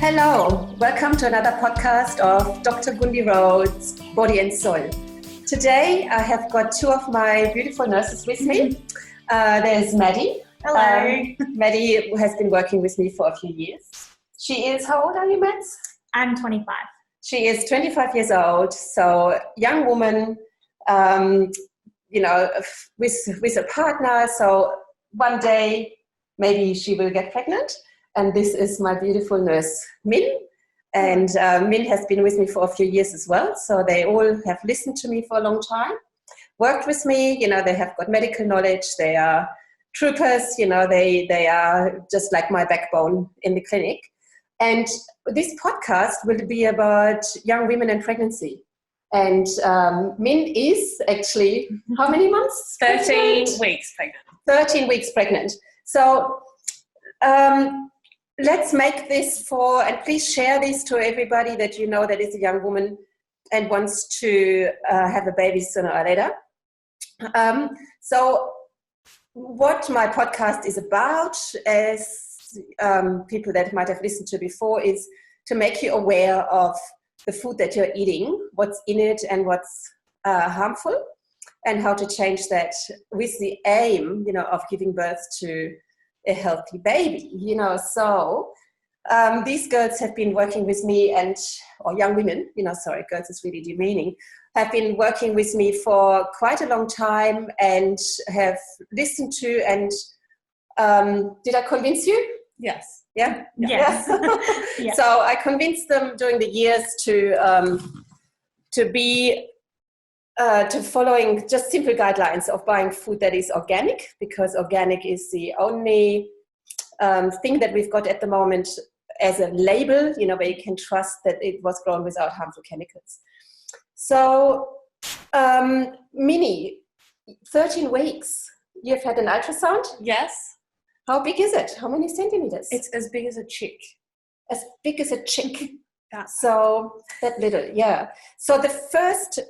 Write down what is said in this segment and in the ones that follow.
Hello, welcome to another podcast of Dr. Gundi Rhoades, Body and Soul. Today I have got two of my beautiful nurses with me. There's Maddy. Hello. Maddy has been working with me for a few years. She is, how old are you, Mads? I'm 25. She is 25 years old, so young woman, with a partner. So one day maybe she will get pregnant. And this is my beautiful nurse, Min. And Min has been with me for a few years as well. So they all have listened to me for a long time, worked with me. They have got medical knowledge. They are troopers. They are just like my backbone in the clinic. And this podcast will be about young women and pregnancy. And Min is actually, how many months? 13 weeks pregnant. 13 weeks pregnant. So let's make this and please share this to everybody that you know that is a young woman and wants to have a baby sooner or later. So what my podcast is about, as people that might have listened to before, is to make you aware of the food that you're eating, what's in it and what's harmful, and how to change that with the aim, of giving birth to a healthy baby, So these girls have been working with me or young women, girls is really demeaning, have been working with me for quite a long time and have listened to and did I convince you? Yes. Yeah? Yes. Yeah. So I convinced them during the years to following just simple guidelines of buying food that is organic, because organic is the only thing that we've got at the moment as a label, where you can trust that it was grown without harmful chemicals. So, Minnie, 13 weeks, you've had an ultrasound? Yes. How big is it? How many centimeters? It's as big as a chick. As big as a chick. Yeah. So that little, yeah. So the first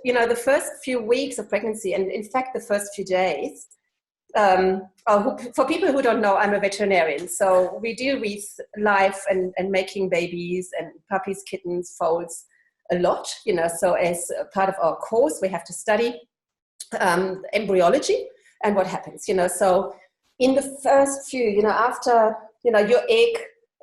few weeks of pregnancy, and in fact the first few days, for people who don't know, I'm a veterinarian. So we deal with life and making babies and puppies, kittens, foals a lot, So as a part of our course, we have to study embryology and what happens, So in the first few, after, your egg,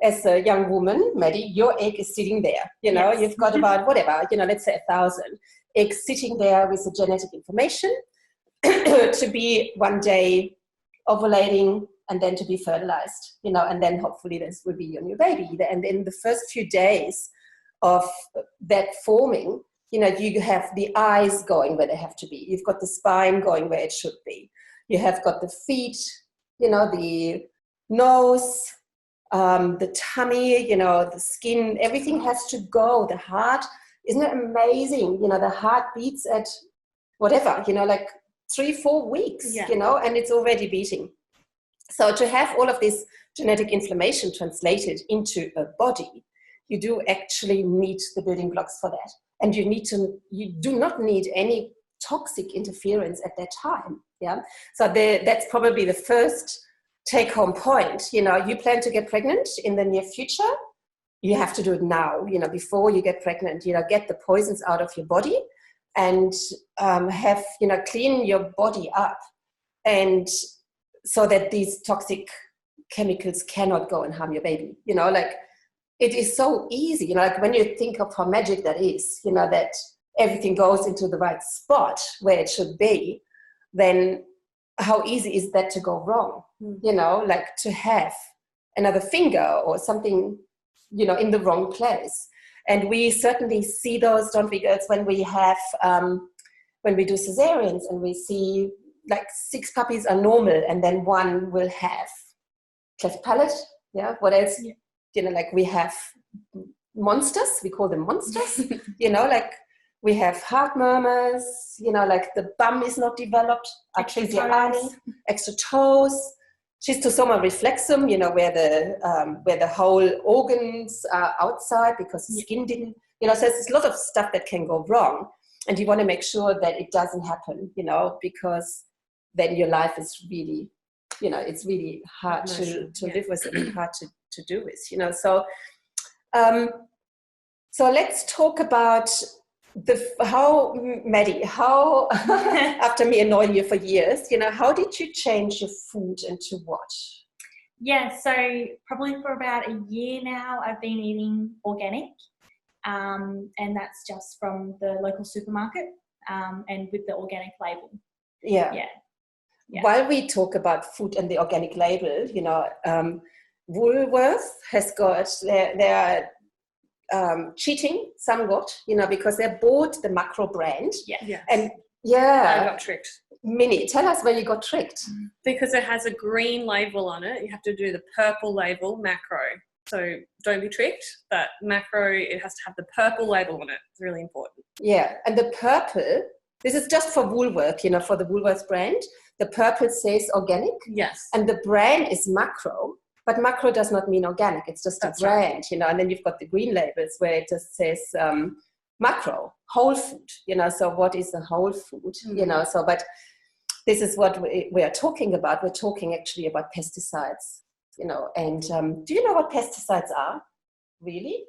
as a young woman, Maddy, your egg is sitting there, Yes. You've got about whatever, let's say 1,000 eggs sitting there with the genetic information to be one day ovulating and then to be fertilized, and then hopefully this will be your new baby. And in the first few days of that forming, you have the eyes going where they have to be. You've got the spine going where it should be. You have got the feet, the nose, the tummy, the skin, everything has to go. The heart, isn't it amazing? The heart beats at whatever, like 3-4 weeks, Yeah. And it's already beating. So to have all of this genetic information translated into a body, you do actually need the building blocks for that. And you do not need any toxic interference at that time. Yeah. So that's probably the first take-home point. You plan to get pregnant in the near future, you have to do it now, before you get pregnant, get the poisons out of your body and have, clean your body up, and so that these toxic chemicals cannot go and harm your baby. It is so easy, when you think of how magic that is, that everything goes into the right spot where it should be, then how easy is that to go wrong? To have another finger or something, in the wrong place. And we certainly see those, don't we, girls, when we have, when we do cesareans and we see like 6 puppies are normal and then one will have cleft palate. Yeah. What else? Yeah. We have monsters, we call them monsters, we have heart murmurs, the bum is not developed, extra toes, schistosoma reflexum, where the whole organs are outside because the skin didn't, so there's a lot of stuff that can go wrong, and you want to make sure that it doesn't happen, because then your life is really, it's really hard to live with and hard to do with, So So let's talk about Maddy, how after me annoying you for years, how did you change your food and to what? Yeah, so probably for about a year now, I've been eating organic, and that's just from the local supermarket, and with the organic label. Yeah. While we talk about food and the organic label, Woolworth has got they're cheating somewhat, because they bought the macro brand. Yeah. And I got tricked. Minnie, tell us where you got tricked. Because it has a green label on it. You have to do the purple label, macro. So don't be tricked. That macro, it has to have the purple label on it. It's really important. Yeah, and the purple, this is just for Woolworth, for the Woolworth brand. The purple says organic. Yes. And the brand is macro, but macro does not mean organic. It's just a brand, and then you've got the green labels where it just says macro, whole food, so what is the whole food, but this is what we are talking about. We're talking actually about pesticides, and do you know what pesticides are? Really?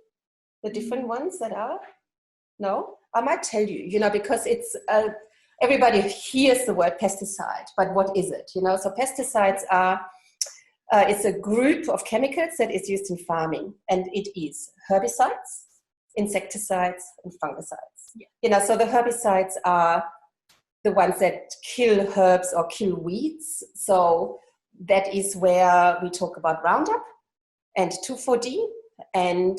The different ones that are? No? I might tell you, because it's, everybody hears the word pesticide, but what is it? So pesticides are, it's a group of chemicals that is used in farming, and it is herbicides, insecticides, and fungicides. So the herbicides are the ones that kill herbs or kill weeds. So that is where we talk about RoundUp and 2,4-D and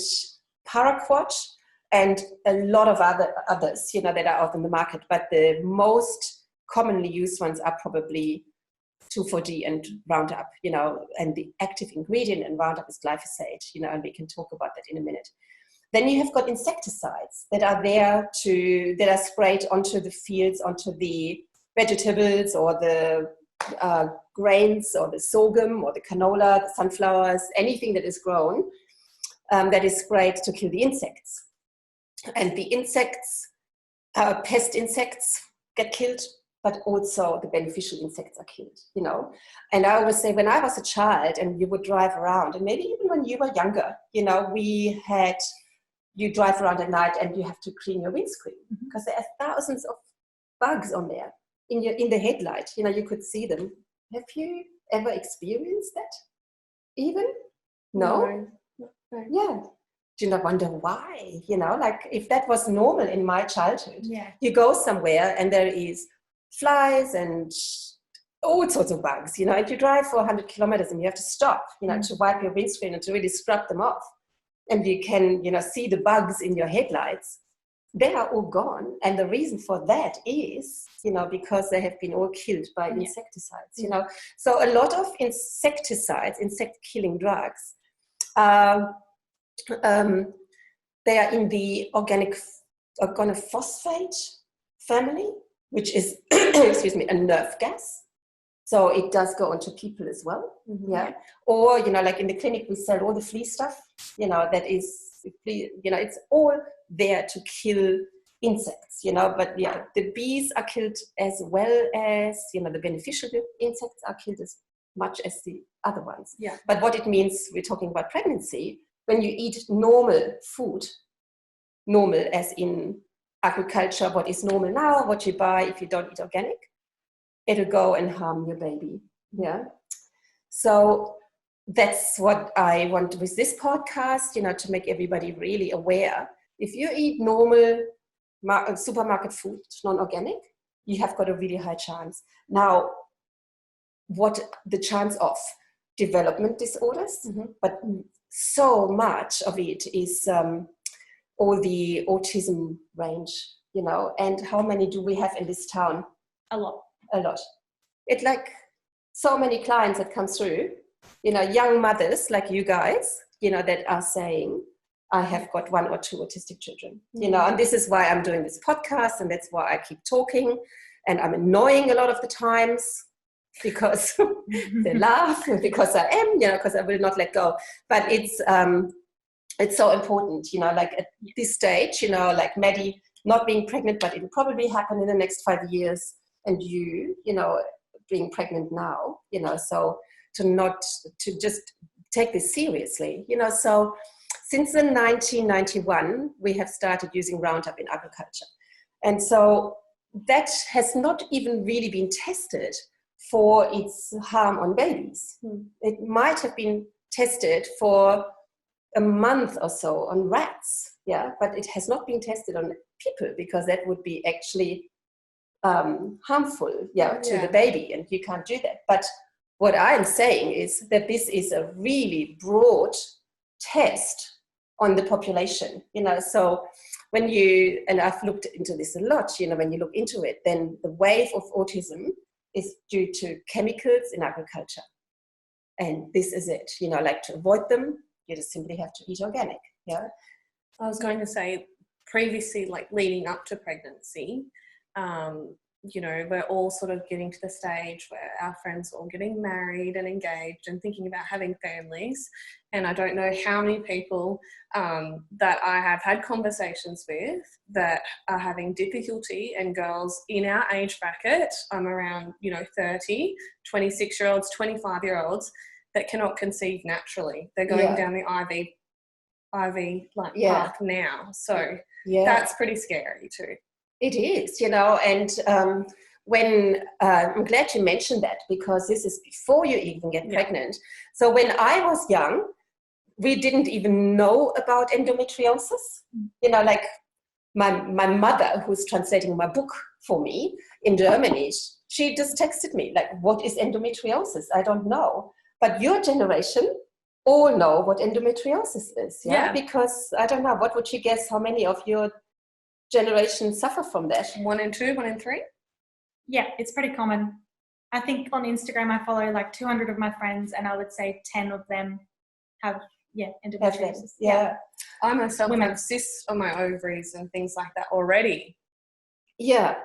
paraquat and a lot of others, that are out in the market. But the most commonly used ones are probably 2,4-D and RoundUp, and the active ingredient in RoundUp is glyphosate, and we can talk about that in a minute. Then you have got insecticides that are that are sprayed onto the fields, onto the vegetables or the grains or the sorghum or the canola, the sunflowers, anything that is grown, that is sprayed to kill the insects. And the insects, pest insects get killed, but also the beneficial insects are killed, And I always say, when I was a child and you would drive around, and maybe even when you were younger, you drive around at night and you have to clean your windscreen because there are thousands of bugs on there in the headlight. You could see them. Have you ever experienced that? Even? No? Yeah. Do you not wonder why? Like if that was normal in my childhood, you go somewhere and there is flies and all sorts of bugs, and you drive for 100 kilometers and you have to stop, to wipe your windscreen and to really scrub them off. And you can, see the bugs in your headlights. They are all gone. And the reason for that is, because they have been all killed by insecticides, So a lot of insecticides, insect-killing drugs, they are in the organophosphate family, which is, excuse me, a nerve gas. So it does go onto people as well, Or, like in the clinic, we sell all the flea stuff, that is, it's all there to kill insects, But the bees are killed as well as, the beneficial insects are killed as much as the other ones. Yeah. But what it means, we're talking about pregnancy, when you eat normal food, normal as in agriculture, what is normal now, what you buy if you don't eat organic, it'll go and harm your baby. So that's what I want with this podcast, to make everybody really aware. If you eat normal supermarket food, non-organic, you have got a really high chance. Now, what the chance of development disorders, but so much of it is all the autism range, and how many do we have in this town? A lot. It's like so many clients that come through, young mothers like you guys, that are saying, I have got 1 or 2 autistic children, and this is why I'm doing this podcast, and that's why I keep talking, and I'm annoying a lot of the times because they laugh, because I am, because I will not let go. But it's so important, like at this stage, like Maddy not being pregnant, but it'll probably happen in the next 5 years. And you being pregnant now, so to just take this seriously, so since 1991, we have started using Roundup in agriculture. And so that has not even really been tested for its harm on babies. It might have been tested for a month or so on rats, yeah, but it has not been tested on people because that would be actually harmful, to the baby, and you can't do that. But what I'm saying is that this is a really broad test on the population, so when and I've looked into this a lot, when you look into it, then the wave of autism is due to chemicals in agriculture. And this is it, like to avoid them, you just simply have to eat organic, yeah? I was going to say, previously, like leading up to pregnancy, we're all sort of getting to the stage where our friends are all getting married and engaged and thinking about having families. And I don't know how many people that I have had conversations with that are having difficulty, and girls in our age bracket, I'm around, 30, 26-year-olds, 25-year-olds that cannot conceive naturally. They're going down the IV path now. So that's pretty scary too. It is, and when I'm glad you mentioned that, because this is before you even get pregnant. So when I was young, we didn't even know about endometriosis. Like my mother, who's translating my book for me in Germany, she just texted me, like, what is endometriosis? I don't know. But your generation all know what endometriosis is, because I don't know, what would you guess how many of your generation suffer from that? 1 in 2, 1 in 3? Yeah, it's pretty common. I think on Instagram I follow like 200 of my friends, and I would say 10 of them have endometriosis. I myself have cysts on my ovaries and things like that already. Yeah,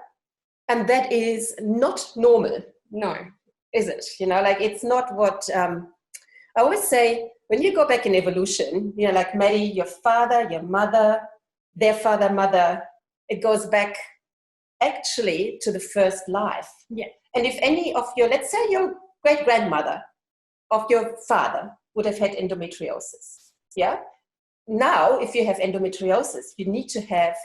and that is not normal. No. Is it? Like, it's not what I always say, when you go back in evolution, like Maddy, your father, your mother, their father, mother, it goes back actually to the first life. Yeah. And if any of your, let's say your great-grandmother of your father would have had endometriosis, now if you have endometriosis, you need to have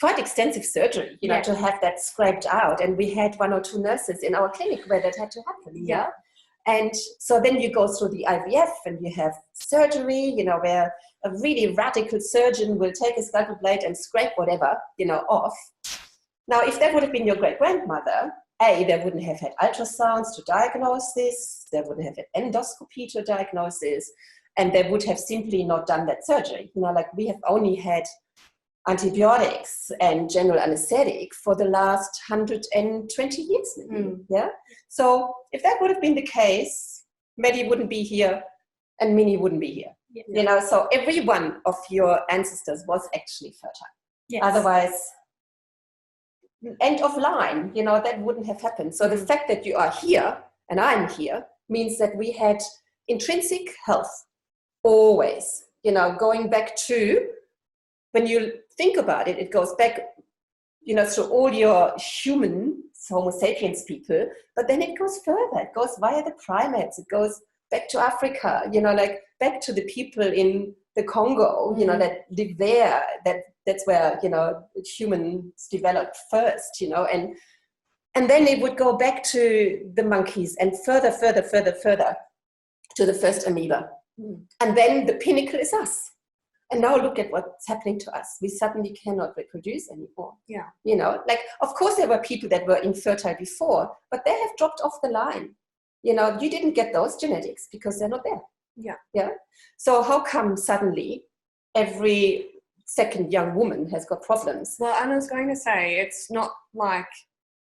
quite extensive surgery, to have that scraped out. And we had 1 or 2 nurses in our clinic where that had to happen. And so then you go through the IVF and you have surgery, where a really radical surgeon will take a scalpel blade and scrape whatever, off. Now, if that would have been your great-grandmother, they wouldn't have had ultrasounds to diagnose this, they wouldn't have had endoscopy to diagnose this, and they would have simply not done that surgery. Like, we have only had antibiotics and general anesthetic for the last 120 years, maybe. So if that would have been the case, Maddy wouldn't be here and Minnie wouldn't be here. So every one of your ancestors was actually fertile. Otherwise, end of line, that wouldn't have happened. So the fact that you are here and I'm here means that we had intrinsic health always, going back to, when you think about it, it goes back, through all your human Homo sapiens people, but then it goes further. It goes via the primates. It goes back to Africa, like back to the people in the Congo, that live there. That's where, humans developed first, and then it would go back to the monkeys and further to the first amoeba. And then the pinnacle is us. And now look at what's happening to us. We suddenly cannot reproduce anymore. Like, of course there were people that were infertile before, but they have dropped off the line. You didn't get those genetics because they're not there. So how come suddenly every second young woman has got problems? Well, and I was going to say, it's not like,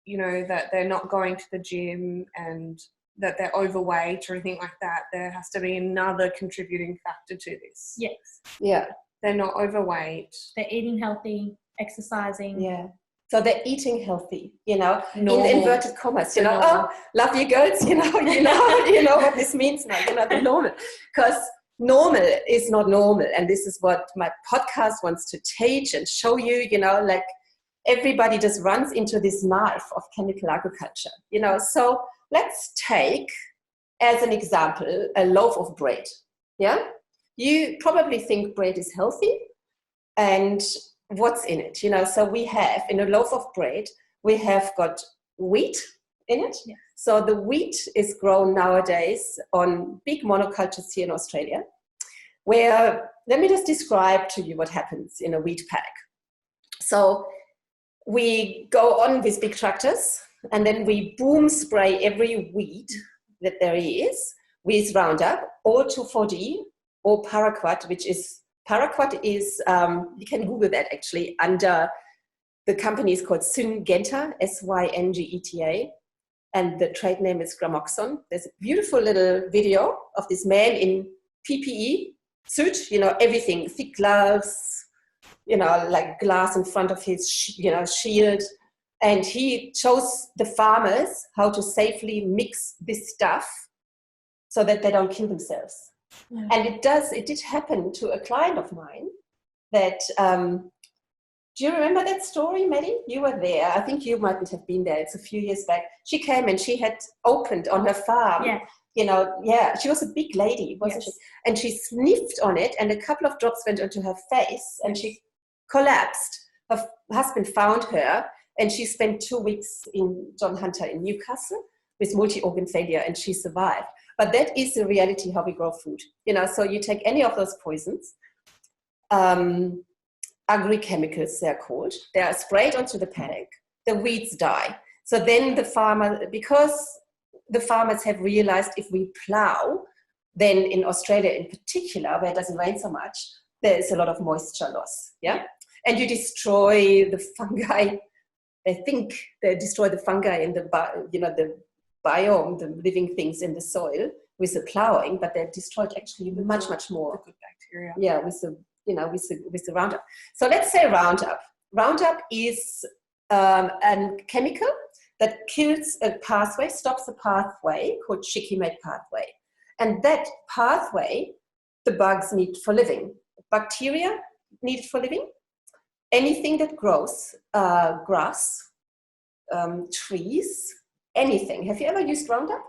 that they're not going to the gym and that they're overweight or anything like that. There has to be another contributing factor to this. Yes. Yeah. They're not overweight. They're eating healthy, exercising. Yeah. So they're eating healthy, in inverted commas, oh, love you girls, you know what this means now, the normal. Because normal is not normal. And this is what my podcast wants to teach and show you, like, everybody just runs into this knife of chemical agriculture, So let's take, as an example, a loaf of bread, you probably think bread is healthy, and what's in it? You know, so we have in a loaf of bread, we have got wheat in it. Yeah. So the wheat is grown nowadays on big monocultures here in Australia, where, let me just describe to you what happens in a wheat paddock. So we go on with big tractors, and then we boom spray every weed that there is with RoundUp or 2,4-D or paraquat, which is, paraquat is, you can Google that actually, under the company is called Syngenta, Syngeta, and the trade name is Gramoxone. There's a beautiful little video of this man in PPE suit, you know, everything, thick gloves, you know, like glass in front of his, you know, shield. And he shows the farmers how to safely mix this stuff so that they don't kill themselves. Yeah. And it did happen to a client of mine that, do you remember that story, Maddy? You were there. I think you mightn't have been there. It's a few years back. She came and she had opened on her farm. Yeah. You know, yeah, she was a big lady, wasn't Yes. she? And she sniffed on it, and a couple of drops went onto her face, and she collapsed. Her husband found her, and she spent 2 weeks in John Hunter in Newcastle with multi-organ failure, and she survived. But that is the reality how we grow food. You know, so you take any of those poisons, agri-chemicals they're called, they are sprayed onto the paddock, the weeds die. So then the farmer, because the farmers have realized if we plow, then in Australia in particular, where it doesn't rain so much, there is a lot of moisture loss, yeah? And you destroy the fungi. They think they destroy the fungi in the, you know, the biome, the living things in the soil with the plowing, but they're destroyed actually much, much more. The good bacteria. Yeah, with the, you know, with the RoundUp. So let's say RoundUp. RoundUp is a chemical that kills a pathway, stops a pathway called shikimate pathway. And that pathway, the bugs need for living. Bacteria need it for living. Anything that grows, grass, trees, anything. Have you ever used RoundUp?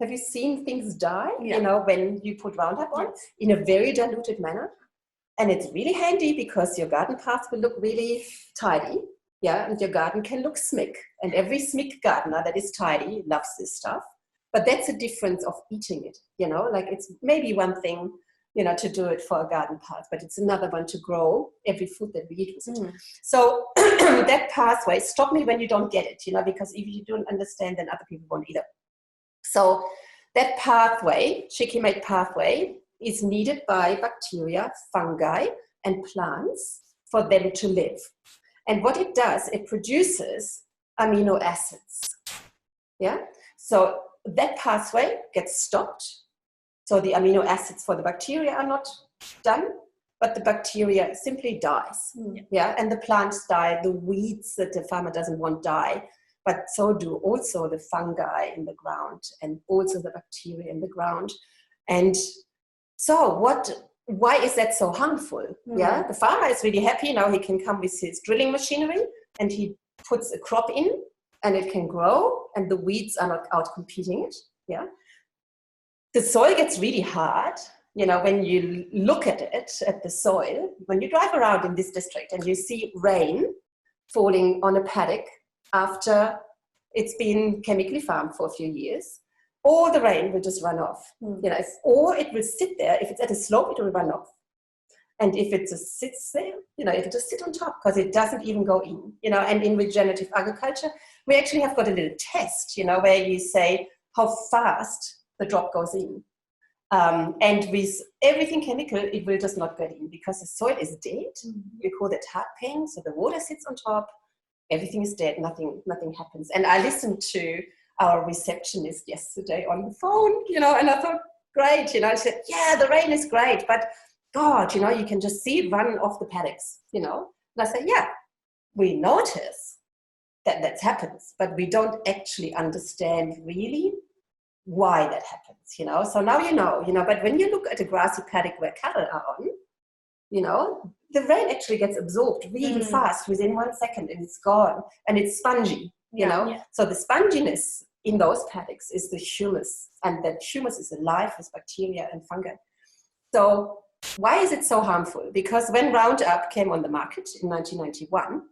Have you seen things die, Yeah. you know, when you put RoundUp on? Yes. In a very diluted manner? And it's really handy because your garden path will look really tidy, yeah, and your garden can look smick. And every smick gardener that is tidy loves this stuff. But that's the difference of eating it, you know, like it's maybe one thing, you know, to do it for a garden path, but it's another one to grow every food that we eat with it. So that pathway, stop me when you don't get it, you know, because if you don't understand, then other people won't either. So that pathway, shikimate pathway, is needed by bacteria, fungi, and plants for them to live. And what it does, it produces amino acids. Yeah? So that pathway gets stopped. So the amino acids for the bacteria are not done, but the bacteria simply dies. Yeah? And the plants die, the weeds that the farmer doesn't want die, but so do also the fungi in the ground and also the bacteria in the ground. And so why is that so harmful? Yeah, the farmer is really happy now. He can come with his drilling machinery and he puts a crop in and it can grow and the weeds are not out competing it. Yeah, the soil gets really hard. You know, when you look at it, at the soil, when you drive around in this district and you see rain falling on a paddock after it's been chemically farmed for a few years, all the rain will just run off, you know, or it will sit there. If it's at a slope, it will run off. And if it just sits there, you know, it will just sit on top because it doesn't even go in, you know. And in regenerative agriculture, we actually have got a little test, you know, where you say how fast the drop goes in. And with everything chemical, it will just not get in because the soil is dead. We call that hard pain. So the water sits on top, everything is dead, nothing happens. And I listened to our receptionist yesterday on the phone, you know, and I thought, great, you know, I said, yeah, the rain is great, but God, you know, you can just see it run off the paddocks, you know. And I said, yeah, we notice that that happens, but we don't actually understand really why that happens, you know. So now you know, but when you look at a grassy paddock where cattle are on, you know, the rain actually gets absorbed really fast within 1 second and it's gone and it's spongy. You know, so the sponginess in those paddocks is the humus, and that humus is alive with bacteria and fungi. So why is it so harmful? Because when RoundUp came on the market in 1991,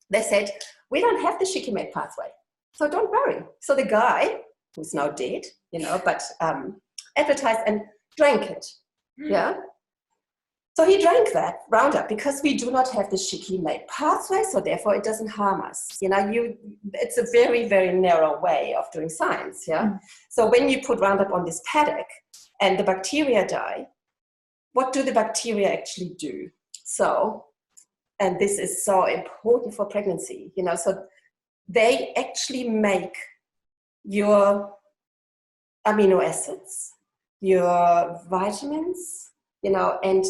they said, we don't have the shikimate pathway, so don't worry. So the guy, who's now dead, you know, but advertised and drank it, yeah? So he drank that RoundUp because we do not have the shikimate pathway, so therefore it doesn't harm us. You know, it's a very, very narrow way of doing science, yeah? So when you put RoundUp on this paddock and the bacteria die, what do the bacteria actually do? So, and this is so important for pregnancy, you know, so they actually make your amino acids, your vitamins, you know, and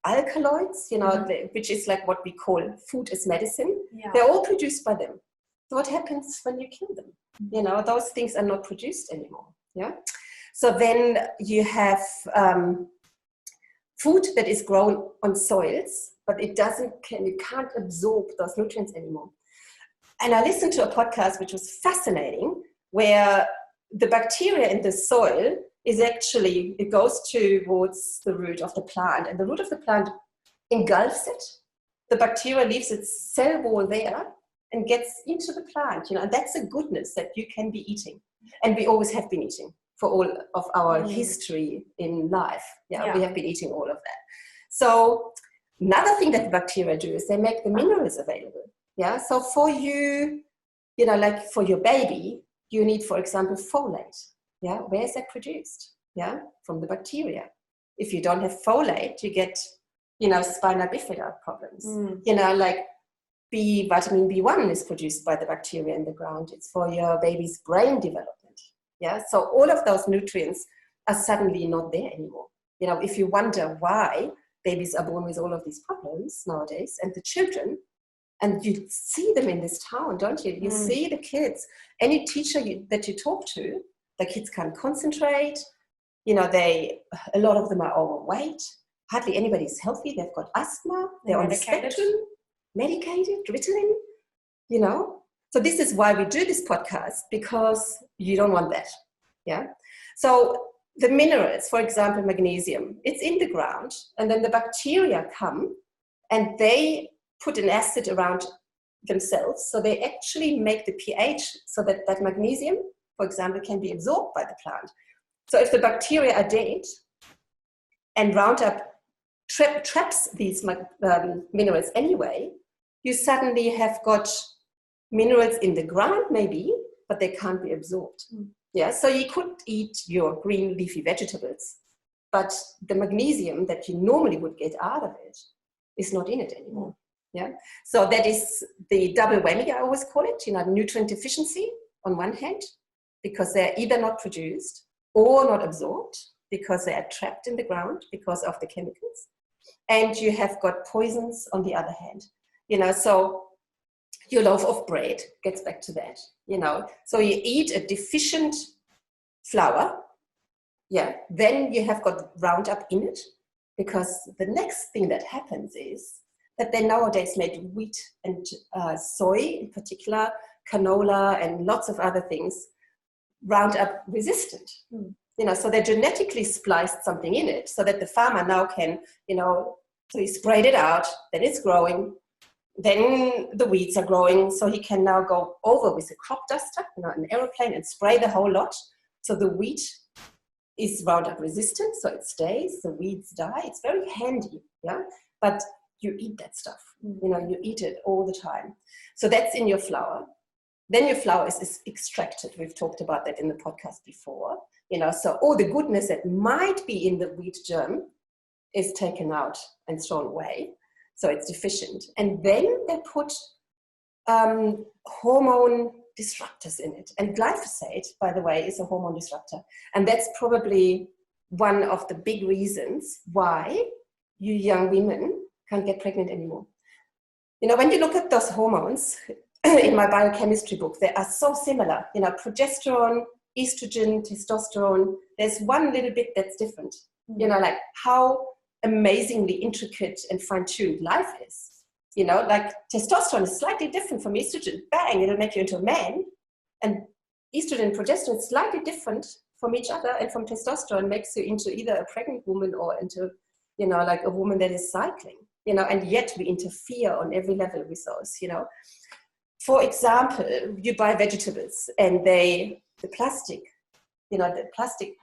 alkaloids, you know, which is like what we call food as medicine. Yeah. They're all produced by them. So what happens when you kill them? You know, those things are not produced anymore. Yeah. So then you have food that is grown on soils, but you can't absorb those nutrients anymore. And I listened to a podcast which was fascinating, where the bacteria in the soil is actually, it goes towards the root of the plant, and the root of the plant engulfs it. The bacteria leaves its cell wall there and gets into the plant, you know, and that's a goodness that you can be eating. And we always have been eating for all of our history in life. Yeah, we have been eating all of that. So another thing that bacteria do is they make the minerals available. Yeah, so for you, you know, like for your baby, you need, for example, folate. Yeah, where is that produced? Yeah, from the bacteria. If you don't have folate, you get, you know, spina bifida problems. You know, like vitamin B1 is produced by the bacteria in the ground. It's for your baby's brain development. Yeah, so all of those nutrients are suddenly not there anymore. You know, if you wonder why babies are born with all of these problems nowadays, and the children, and you see them in this town, don't you? You see the kids. Any teacher that you talk to, the kids can't concentrate. You know, a lot of them are overweight. Hardly anybody is healthy. They've got asthma. They're on the spectrum, medicated, Ritalin, you know. So this is why we do this podcast, because you don't want that, yeah? So the minerals, for example, magnesium, it's in the ground, and then the bacteria come and they put an acid around themselves. So they actually make the pH so that that magnesium, for example, can be absorbed by the plant. So if the bacteria are dead and RoundUp traps these minerals anyway, you suddenly have got minerals in the ground maybe, but they can't be absorbed. Yeah, so you could eat your green leafy vegetables, but the magnesium that you normally would get out of it is not in it anymore. Yeah, so that is the double whammy, I always call it, you know, nutrient deficiency on one hand, because they're either not produced or not absorbed because they are trapped in the ground because of the chemicals. And you have got poisons on the other hand, you know, so your loaf of bread gets back to that, you know. So you eat a deficient flour, yeah, then you have got RoundUp in it, because the next thing that happens is that they nowadays make wheat and soy in particular, canola and lots of other things, RoundUp resistant. You know, so they genetically spliced something in it so that the farmer now can, you know, so he sprayed it out, then it's growing, then the weeds are growing, so he can now go over with a crop duster, you know, an aeroplane, and spray the whole lot. So the wheat is RoundUp resistant, so it stays, the weeds die. It's very handy, yeah, but you eat that stuff, you know, you eat it all the time. So that's in your flour. Then your flour is extracted. We've talked about that in the podcast before, you know, so all the goodness that might be in the wheat germ is taken out and thrown away. So it's deficient. And then they put hormone disruptors in it. And glyphosate, by the way, is a hormone disruptor. And that's probably one of the big reasons why you young women can't get pregnant anymore. You know, when you look at those hormones in my biochemistry book, they are so similar. You know, progesterone, estrogen, testosterone, there's one little bit that's different. You know, like how amazingly intricate and fine-tuned life is. You know, like testosterone is slightly different from estrogen. Bang, it'll make you into a man. And estrogen and progesterone is slightly different from each other, and from testosterone makes you into either a pregnant woman or into you know, like a woman that is cycling, you know, and yet we interfere on every level with those, you know. For example, you buy vegetables and the plastic, you know, the plastic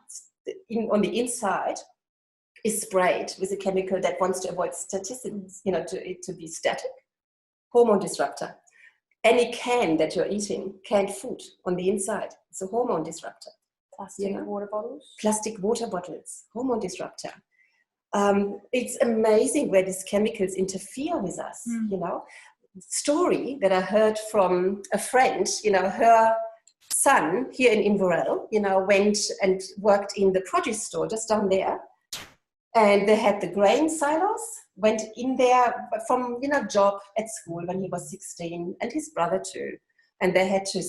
on the inside is sprayed with a chemical that wants to avoid statistics, you know, to be static, hormone disruptor. Any can that you're eating, canned food on the inside, it's a hormone disruptor. Plastic water bottles? Plastic water bottles, hormone disruptor. It's amazing where these chemicals interfere with us, you know. Story that I heard from a friend, you know, her son here in Inverell, you know, went and worked in the produce store just down there, and they had the grain silos, went in there from, you know, job at school when he was 16, and his brother too, and they had to,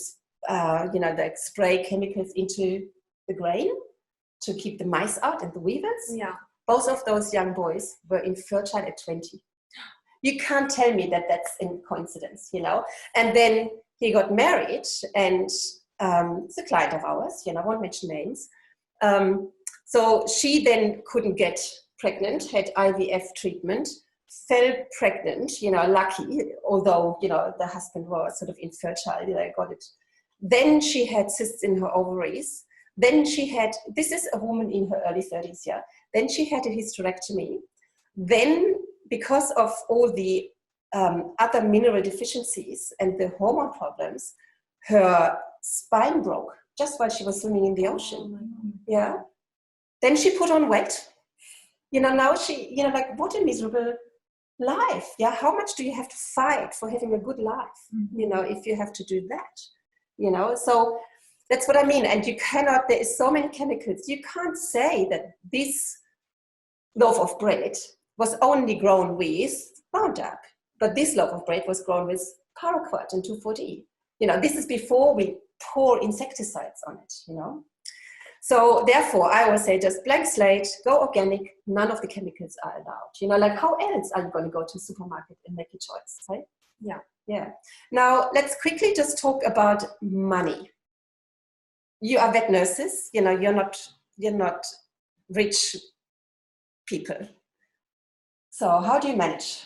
you know, they spray chemicals into the grain to keep the mice out and the weevils. Yeah. Both of those young boys were infertile at 20. You can't tell me that that's a coincidence, you know. And then he got married, and it's a client of ours, you know, I won't mention names. So she then couldn't get pregnant, had IVF treatment, fell pregnant, you know, lucky, although, you know, the husband was sort of infertile, you know, got it. Then she had cysts in her ovaries. Then she had, this is a woman in her early 30s, yeah. Then she had a hysterectomy. Then, because of all the other mineral deficiencies and the hormone problems, her spine broke just while she was swimming in the ocean. Yeah. Then she put on weight. You know, now she, you know, like, what a miserable life. Yeah. How much do you have to fight for having a good life? You know, if you have to do that, you know, so that's what I mean. And you cannot, there is so many chemicals. You can't say that this loaf of bread was only grown with RoundUp, but this loaf of bread was grown with paraquat and 2,4-D. You know, this is before we pour insecticides on it, you know. So therefore, I always say just blank slate, go organic, none of the chemicals are allowed. You know, like how else are you going to go to the supermarket and make a choice, right? Yeah. Yeah. Now, let's quickly just talk about money. You are vet nurses, you know, you're not rich people. So how do you manage?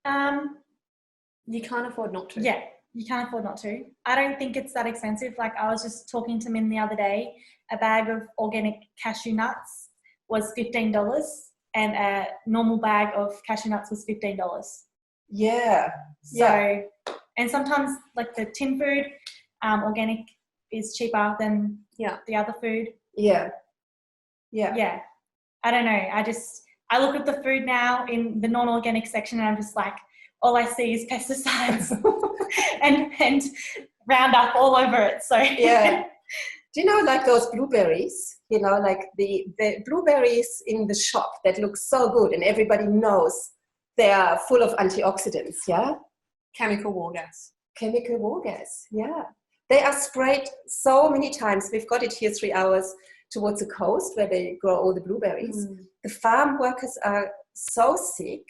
You can't afford not to. Yeah, you can't afford not to. I don't think it's that expensive. Like, I was just talking to Min the other day, a bag of organic cashew nuts was $15 and a normal bag of cashew nuts was $15. Yeah. So, and sometimes like the tin food, organic is cheaper than the other food. Yeah. I don't know. I look at the food now in the non-organic section and I'm just like, all I see is pesticides and RoundUp all over it. So yeah. Do you know, like those blueberries, you know, like the blueberries in the shop that look so good and everybody knows they are full of antioxidants, yeah? Chemical war gas. Chemical war gas, yeah. They are sprayed so many times. We've got it here 3 hours towards the coast where they grow all the blueberries. The farm workers are so sick.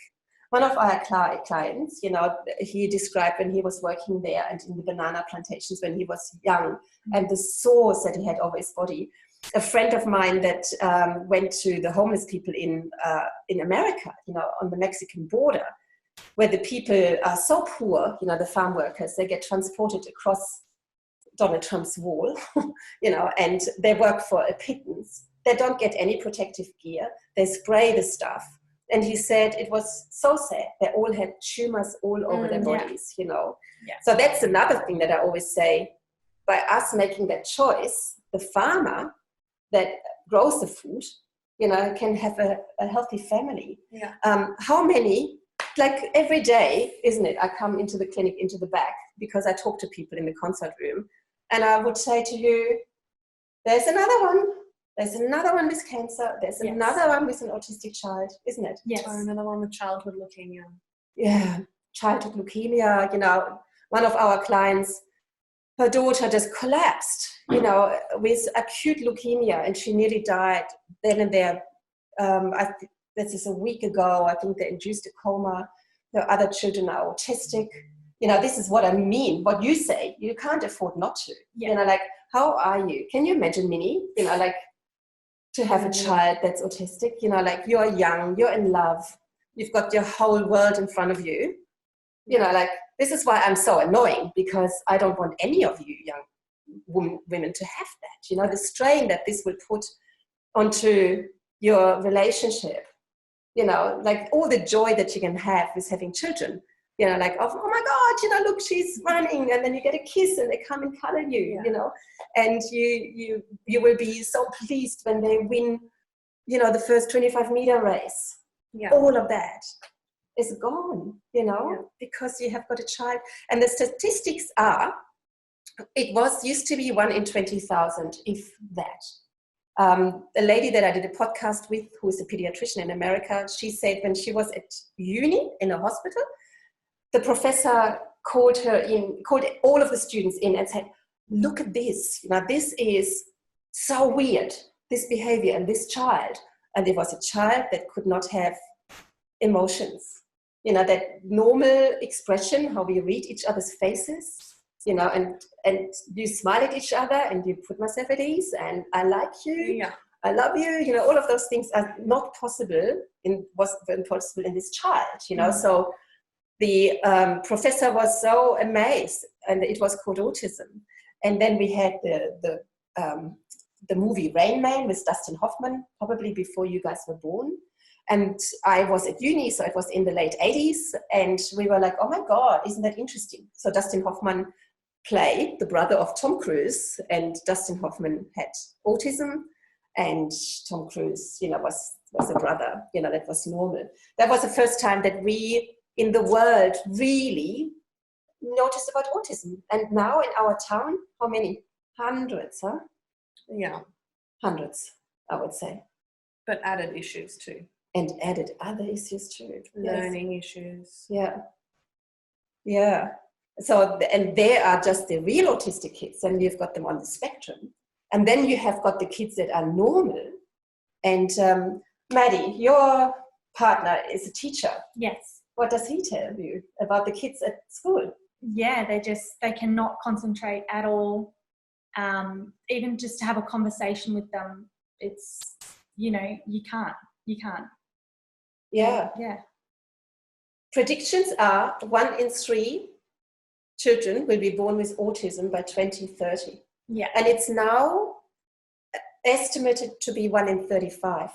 One of our clients, you know, he described when he was working there and in the banana plantations when he was young and the sores that he had over his body. A friend of mine that went to the homeless people in America, you know, on the Mexican border, where the people are so poor, you know, the farm workers, they get transported across Donald Trump's wall, you know, and they work for a pittance. They don't get any protective gear. They spray the stuff. And he said it was so sad. They all had tumors all over their bodies, you know. Yeah. So that's another thing that I always say. By us making that choice, the farmer that grows the food, you know, can have a healthy family. Yeah. How many, like every day, isn't it? I come into the clinic, into the back, because I talk to people in the consult room. And I would say to you, there's another one. There's another one with cancer. There's another one with an autistic child, isn't it? Yes. Or another one with childhood leukemia. Yeah, childhood leukemia. You know, one of our clients, her daughter just collapsed, you know, with acute leukemia, and she nearly died then and there. This is a week ago. I think they induced a coma. The other children are autistic. You know, this is what I mean. What you say, you can't afford not to. Yeah. You know, like, how are you? Can you imagine, Minnie? You know, like, to have a child that's autistic. You know, like you're young, you're in love, you've got your whole world in front of you. You know, like this is why I'm so annoying, because I don't want any of you young women to have that. You know, the strain that this will put onto your relationship. You know, like all the joy that you can have with having children. You know, like, oh my God, you know, look, she's running, and then you get a kiss and they come and cuddle you, you know, and you will be so pleased when they win, you know, the first 25-meter race. All of that is gone, you know, because you have got a child. And the statistics are, it used to be 1 in 20,000, if that. A lady that I did a podcast with, who is a pediatrician in America, she said when she was at uni in a hospital, the professor called all of the students in and said, look at this, you know, this is so weird, this behavior and this child. And there was a child that could not have emotions, you know, that normal expression, how we read each other's faces, you know, and you smile at each other and you put myself at ease and I like you, I love you, you know, all of those things are not possible wasn't possible in this child, you know. So the professor was so amazed, and it was called autism. And then we had the movie Rain Man with Dustin Hoffman, probably before you guys were born. And I was at uni, so it was in the late 80s, and we were like, oh my God, isn't that interesting? So Dustin Hoffman played the brother of Tom Cruise, and Dustin Hoffman had autism, and Tom Cruise, you know, was a brother, you know, that was normal. That was the first time that we in the world really noticed about autism. And now in our town, how many? Hundreds, huh? Yeah. Hundreds, I would say. But added issues too. And added other issues too. Learning issues. Yeah. Yeah. So, and they are just the real autistic kids, and you've got them on the spectrum. And then you have got the kids that are normal. And Maddy, your partner is a teacher. Yes. What does he tell you about the kids at school? Yeah, they cannot concentrate at all. Even just to have a conversation with them, it's, you know, you can't. Yeah. Predictions are 1 in 3 children will be born with autism by 2030. Yeah. And it's now estimated to be 1 in 35.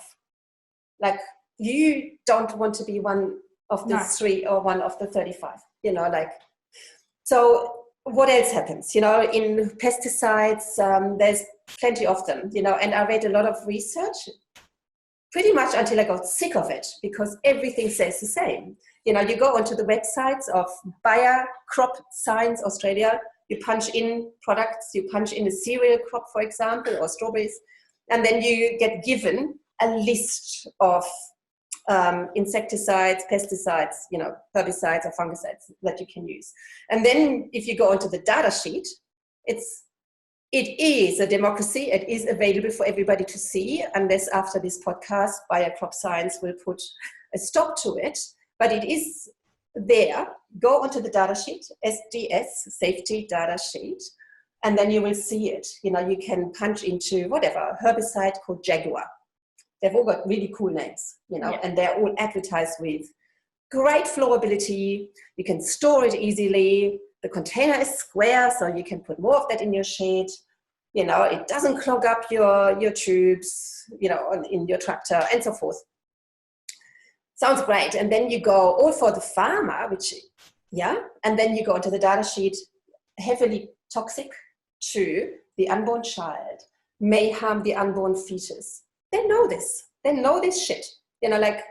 Like, you don't want to be one of the 3 or one of the 35, you know, like. So what else happens? You know, in pesticides, there's plenty of them, you know, and I read a lot of research pretty much until I got sick of it, because everything says the same. You know, you go onto the websites of Bayer Crop Science Australia, you punch in products, you punch in a cereal crop, for example, or strawberries, and then you get given a list of insecticides, pesticides, you know, herbicides or fungicides that you can use. And then if you go onto the data sheet, it is a democracy. It is available for everybody to see, unless after this podcast, Bayer Crop Science will put a stop to it. But it is there. Go onto the data sheet, SDS, safety data sheet, and then you will see it. You know, you can punch into whatever, herbicide called Jaguar. They've all got really cool names, you know, and they're all advertised with great flowability. You can store it easily. The container is square, so you can put more of that in your shed. You know, it doesn't clog up your tubes, you know, in your tractor and so forth. Sounds great. And then you go all for the farmer, and then you go into the data sheet, heavily toxic to the unborn child, may harm the unborn fetus. They know this. They know this shit. You know, like,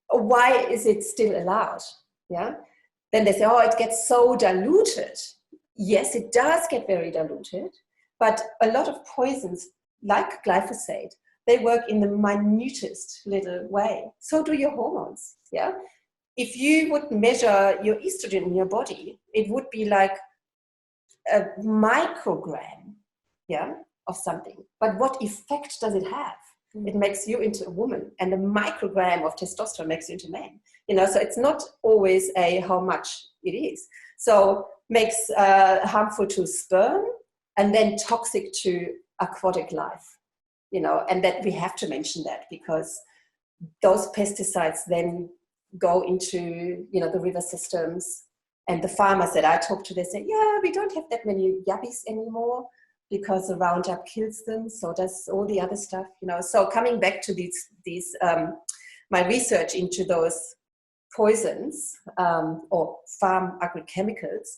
why is it still allowed? Yeah. Then they say, oh, it gets so diluted. Yes, it does get very diluted. But a lot of poisons, like glyphosate, they work in the minutest little way. So do your hormones. Yeah. If you would measure your estrogen in your body, it would be like a microgram, of something. But what effect does it have? It makes you into a woman, and a microgram of testosterone makes you into a man. You know, so it's not always how much it is. So makes harmful to sperm, and then toxic to aquatic life. you know, and that we have to mention that because those pesticides then go into, you know, the river systems. And the farmers that I talk to, they say, yeah, we don't have that many yabbies anymore because the RoundUp kills them. So does all the other stuff, you know. So coming back to these my research into those poisons or farm agrochemicals,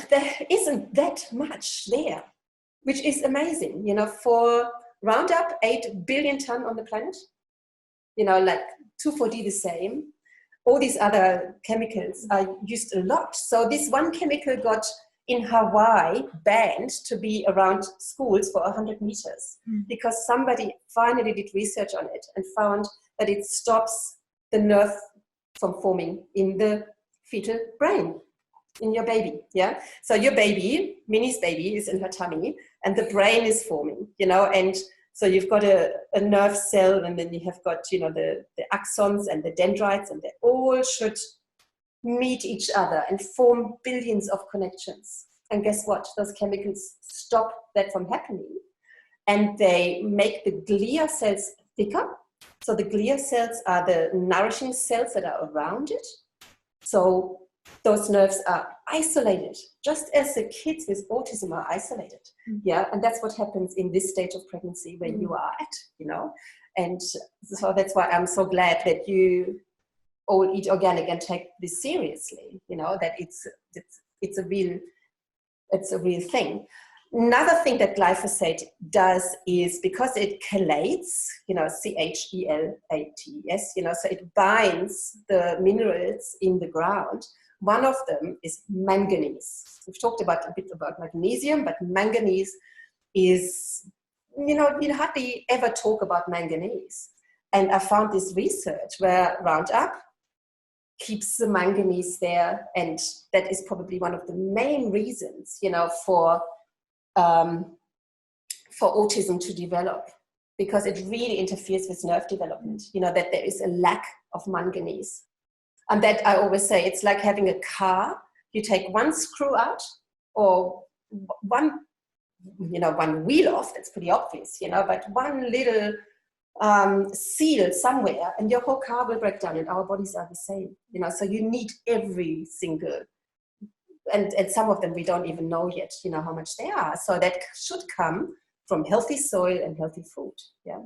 there isn't that much there, which is amazing. You know, for RoundUp, 8 billion ton on the planet, you know, like 2,4-D the same. All these other chemicals are used a lot. So this one chemical got in Hawaii banned to be around schools for 100 meters because somebody finally did research on it and found that it stops the nerve from forming in the fetal brain, in your baby, yeah? So your baby, Minnie's baby, is in her tummy and the brain is forming, you know, and so you've got a nerve cell and then you have got, you know, the axons and the dendrites, and they all should meet each other and form billions of connections. And guess what? Those chemicals stop that from happening. And they make the glia cells thicker. So the glia cells are the nourishing cells that are around it. So those nerves are isolated, just as the kids with autism are isolated. Yeah, and that's what happens in this stage of pregnancy where you are at, you know. And so that's why I'm so glad that you all eat organic and take this seriously, you know, that it's a real thing. Another thing that glyphosate does is because it chelates, you know, CHELATES, you know, so it binds the minerals in the ground. One of them is manganese. We've talked a bit about magnesium, but manganese is, you know, you hardly ever talk about manganese. And I found this research where RoundUp keeps the manganese there, and that is probably one of the main reasons, you know, for autism to develop, because it really interferes with nerve development, you know, that there is a lack of manganese. And that I always say, it's like having a car. You take one screw out or one wheel off, that's pretty obvious, you know, but one little seal somewhere and your whole car will break down, and our bodies are the same, you know, so you need every single, and some of them we don't even know yet, you know, how much they are. So that should come from healthy soil and healthy food, yeah.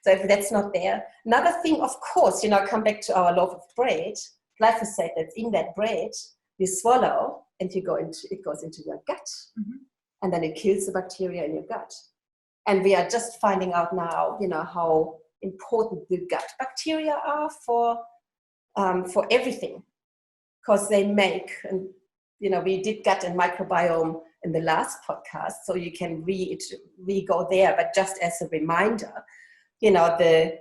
So if that's not there, another thing, of course, you know, come back to our loaf of bread, glyphosate that's in that bread, you swallow and it goes into your gut, and then it kills the bacteria in your gut. And we are just finding out now, you know, how important the gut bacteria are for everything, because they make, and you know, we did gut and microbiome in the last podcast, so you can re-go there. But just as a reminder, you know, the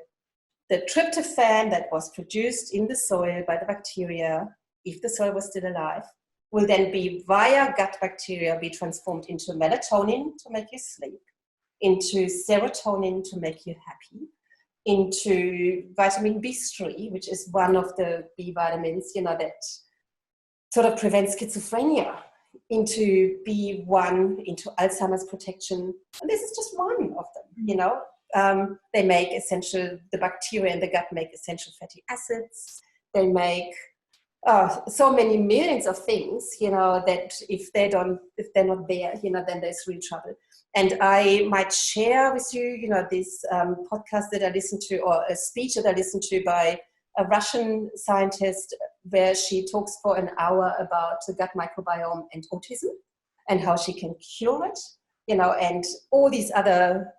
tryptophan that was produced in the soil by the bacteria, if the soil was still alive, will then be via gut bacteria be transformed into melatonin to make you sleep, into serotonin to make you happy, into vitamin B3, which is one of the B vitamins, you know, that sort of prevents schizophrenia, into B1, into Alzheimer's protection. And this is just one of them, you know. They make the bacteria in the gut make essential fatty acids. They make so many millions of things, you know, that if they're not there, you know, then there's real trouble. And I might share with you, you know, this podcast that I listened to, or a speech that I listened to by a Russian scientist, where she talks for an hour about the gut microbiome and autism and how she can cure it, you know, and all these other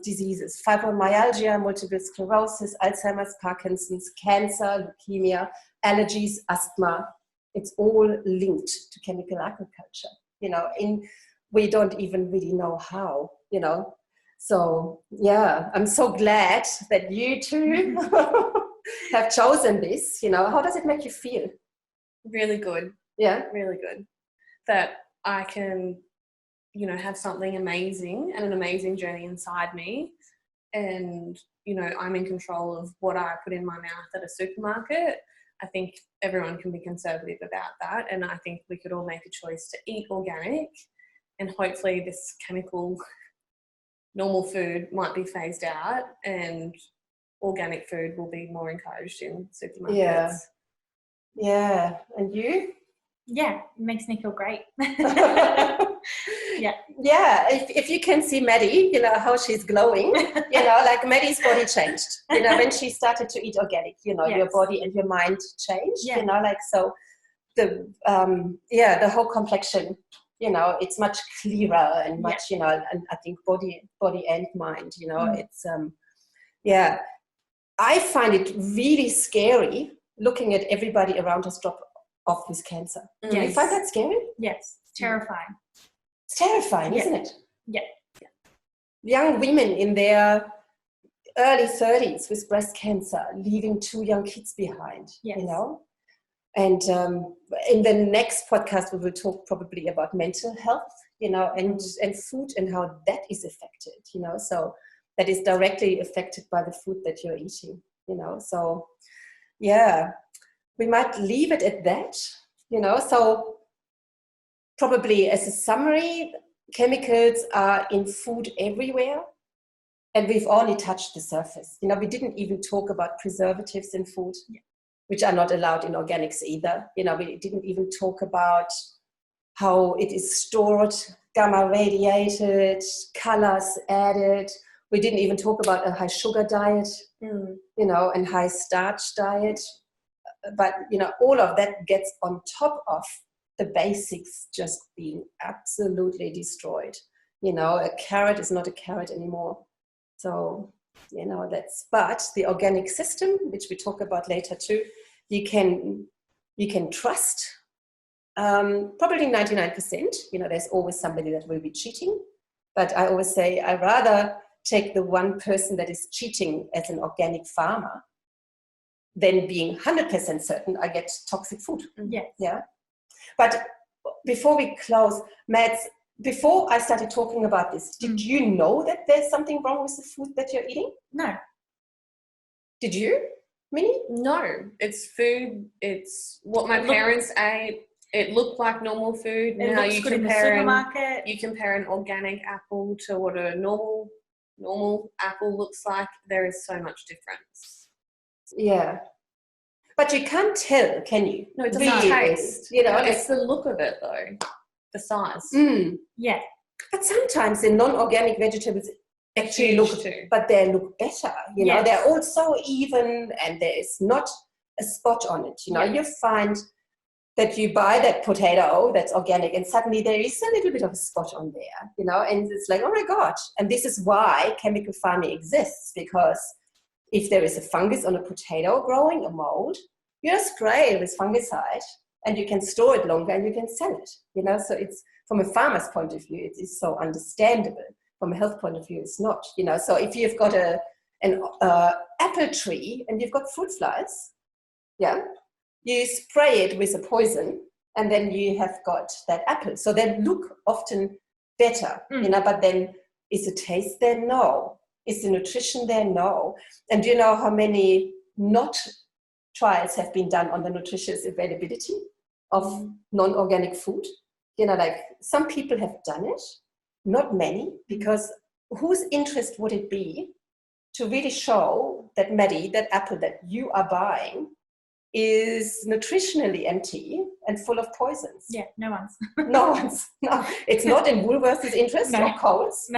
diseases, fibromyalgia, multiple sclerosis, Alzheimer's, Parkinson's, cancer, leukemia, allergies, asthma. It's all linked to chemical agriculture, you know, we don't even really know how, you know. So yeah, I'm so glad that you two have chosen this, you know. How does it make you feel? Really good. Yeah. Really good. That I can, you know, have something amazing and an amazing journey inside me. And, you know, I'm in control of what I put in my mouth at a supermarket. I think everyone can be conservative about that. And I think we could all make a choice to eat organic. And hopefully this chemical normal food might be phased out and organic food will be more encouraged in supermarkets. Yeah. And you? Yeah, it makes me feel great. Yeah. Yeah, if you can see Maddy, you know, how she's glowing, you know, like Maddy's body changed, you know, when she started to eat organic, you know, your body and your mind changed, you know, like, so the whole complexion, you know, it's much clearer and much, you know, and I think body and mind, you know, it's, I find it really scary looking at everybody around us drop off with cancer. Do you find that scary? Yes, terrifying. It's terrifying, isn't it? Yeah. Young women in their early 30s with breast cancer, leaving 2 young kids behind, you know? And in the next podcast, we will talk probably about mental health, you know, and food and how that is affected, you know, so that is directly affected by the food that you're eating, you know. So, yeah, we might leave it at that, you know. So probably as a summary, chemicals are in food everywhere, and we've only touched the surface. You know, we didn't even talk about preservatives in food, which are not allowed in organics either. You know, we didn't even talk about how it is stored, gamma radiated, colors added. We didn't even talk about a high sugar diet, you know, and high starch diet. But, you know, all of that gets on top of the basics just being absolutely destroyed. You know, a carrot is not a carrot anymore. So, you know, but the organic system, which we talk about later too, you can trust probably 99%. You know, there's always somebody that will be cheating. But I always say I rather take the one person that is cheating as an organic farmer than being 100% certain I get toxic food. Yeah. But before we close, Mads, before I started talking about this, did you know that there's something wrong with the food that you're eating? No. Did you, Minnie? No, it's food. It's what my parents ate. It looked like normal food. It now looks you good in the compare supermarket. you compare an organic apple to what a normal apple looks like. There is so much difference. Yeah. But you can't tell, can you? No, it doesn't taste. You know, it's the look of it though, the size. Yeah. But sometimes the non-organic vegetables actually look, but they look better. You know, they're all so even, and there is not a spot on it. You know, you find that you buy that potato that's organic, and suddenly there is a little bit of a spot on there. You know, and it's like, oh my God! And this is why chemical farming exists, because if there is a fungus on a potato growing, a mold, you just spray it with fungicide, and you can store it longer and you can sell it. You know, so it's, from a farmer's point of view, it is so understandable. From a health point of view, it's not. You know, so if you've got an apple tree and you've got fruit flies, you spray it with a poison, and then you have got that apple. So they look often better, you know, but then is the taste there? No. Is the nutrition there? No. And do you know how many trials have been done on the nutritious availability of non-organic food? You know, like some people have done it, not many, because whose interest would it be to really show that Maddy, that apple that you are buying, is nutritionally empty and full of poisons? Yeah, no one's. No one's. No, it's not in Woolworth's interest or Coles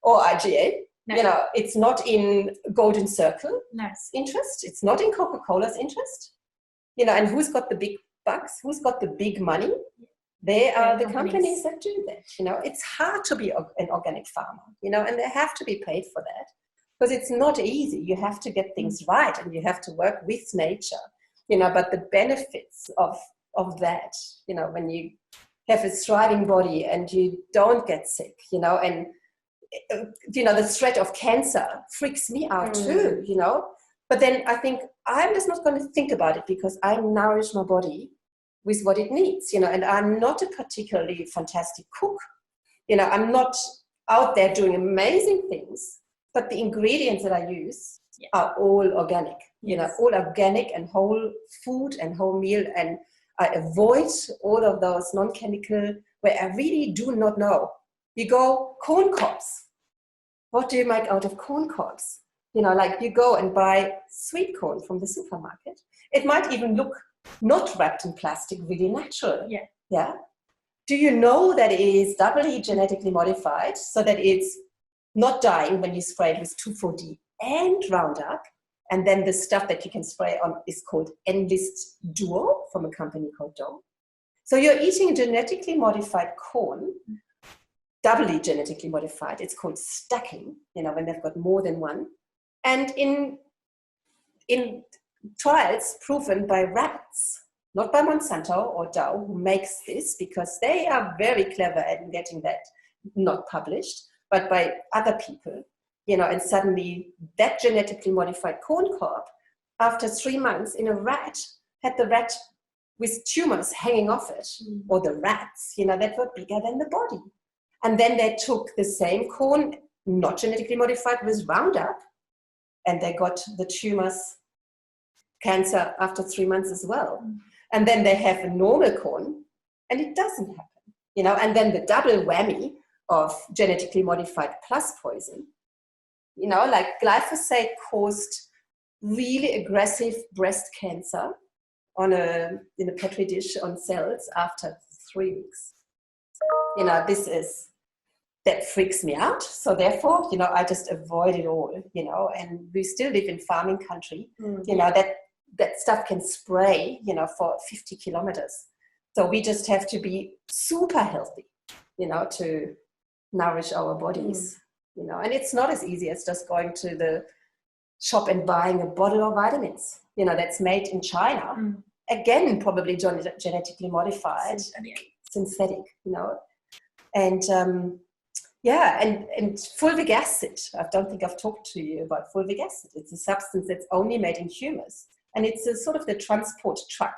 or IGA. No. You know, it's not in Golden Circle's interest. It's not in Coca-Cola's interest. You know, and who's got the big bucks? Who's got the big money? They are the companies that do that. You know, it's hard to be an organic farmer, you know, and they have to be paid for that, because it's not easy. You have to get things right, and you have to work with nature, you know, but the benefits of that, you know, when you have a thriving body and you don't get sick, you know, and you know, the threat of cancer freaks me out too, you know. But then I think I'm just not going to think about it, because I nourish my body with what it needs, you know, and I'm not a particularly fantastic cook. You know, I'm not out there doing amazing things, but the ingredients that I use are all organic, you know, all organic and whole food and whole meal. And I avoid all of those non-chemical, where I really do not know. You go corn cobs. what do you make out of corn cobs? You know, like you go and buy sweet corn from the supermarket. It might even look not wrapped in plastic, really natural. Yeah. Yeah. Do you know that it is doubly genetically modified so that it's not dying when you spray it with 2,4-D and RoundUp? And then the stuff that you can spray on is called Enlist Duo from a company called Doe. So you're eating genetically modified corn, doubly genetically modified. It's called stacking, you know, when they've got more than one. And in trials proven by rats, not by Monsanto or Dow, who makes this, because they are very clever at getting that not published, but by other people, you know, and suddenly that genetically modified corn cob, after 3 months in a rat, had the rat with tumors hanging off it, or the rats, you know, that were bigger than the body. And then they took the same corn, not genetically modified, with RoundUp, and they got the tumors, cancer after 3 months as well. And then they have a normal corn, and it doesn't happen, you know. And then the double whammy of genetically modified plus poison, you know, like glyphosate caused really aggressive breast cancer in a petri dish on cells after 3 weeks. You know, that freaks me out. So therefore, you know, I just avoid it all, you know, and we still live in farming country, you know, that stuff can spray, you know, for 50 kilometers. So we just have to be super healthy, you know, to nourish our bodies, you know. And it's not as easy as just going to the shop and buying a bottle of vitamins, you know, that's made in China. Again, probably genetically modified, synthetic, you know. And yeah, and fulvic acid. I don't think I've talked to you about fulvic acid. It's a substance that's only made in humans. And it's a sort of the transport truck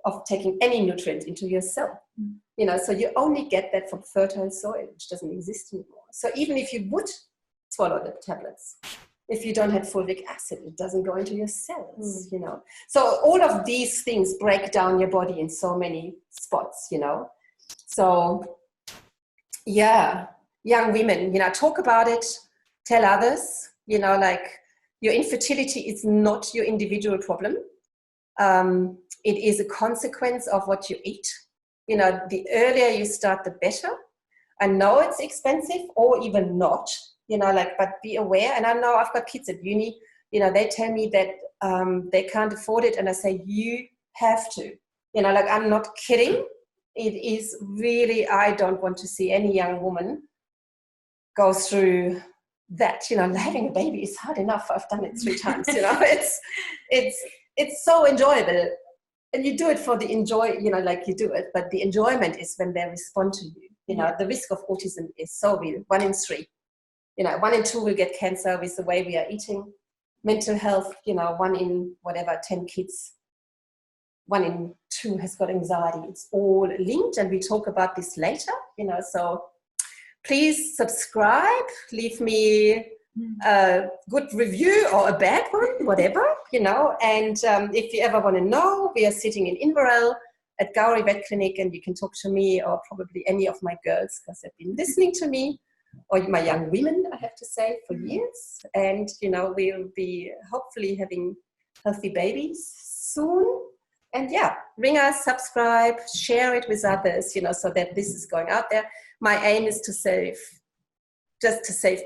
of taking any nutrient into your cell. You know, so you only get that from fertile soil, which doesn't exist anymore. So even if you would swallow the tablets, if you don't have fulvic acid, it doesn't go into your cells, you know. So all of these things break down your body in so many spots, you know. So yeah, young women, you know, talk about it, tell others, you know, like your infertility is not your individual problem. It is a consequence of what you eat. You know, the earlier you start, the better. I know it's expensive or even not, you know, like, but be aware. And I know I've got kids at uni, you know, they tell me that they can't afford it. And I say, you have to, you know, like, I'm not kidding. It is really, I don't want to see any young woman go through that. You know, having a baby is hard enough. I've done it 3 times, you know, it's so enjoyable. And you do it for the enjoy, you know, like you do it, but the enjoyment is when they respond to you. You know, the risk of autism is so real. 1 in 3, you know, 1 in 2 will get cancer with the way we are eating. Mental health, you know, 1 in whatever, 10 kids, 1 in 2 has got anxiety. It's all linked, and we talk about this later, you know. So please subscribe, leave me a good review or a bad one, whatever, you know. And if you ever want to know, we are sitting in Inverell at Gowrie Vet Clinic, and you can talk to me or probably any of my girls, because they've been listening to me, or my young women, I have to say, for years. And, you know, we'll be hopefully having healthy babies soon. And yeah, ring us, subscribe, share it with others, you know, so that this is going out there. My aim is to save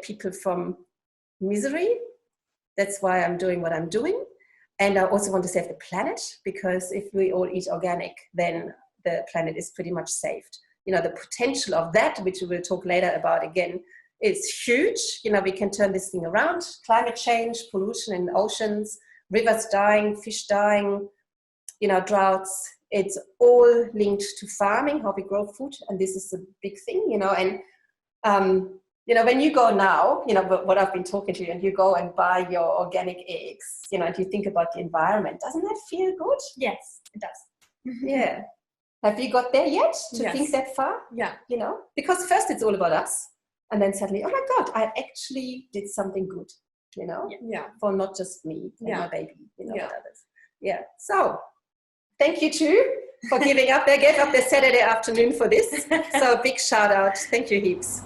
people from misery. That's why I'm doing what I'm doing. And I also want to save the planet, because if we all eat organic, then the planet is pretty much saved. You know, the potential of that, which we will talk later about again, is huge. You know, we can turn this thing around. Climate change, pollution in oceans, rivers dying, fish dying, you know, droughts. It's all linked to farming, how we grow food. And this is a big thing, you know. And, you know, when you go now, you know, what I've been talking to you, and you go and buy your organic eggs, you know, and you think about the environment, doesn't that feel good? Yes, it does. Yeah. Have you got there yet to Yes. think that far? Yeah. You know, because first it's all about us. And then suddenly, oh my God, I actually did something good, you know, Yeah. for not just me and Yeah. my baby, you know, Yeah. but others. Yeah. So thank you too for giving up. They gave up their Saturday afternoon for this. So big shout out. Thank you heaps.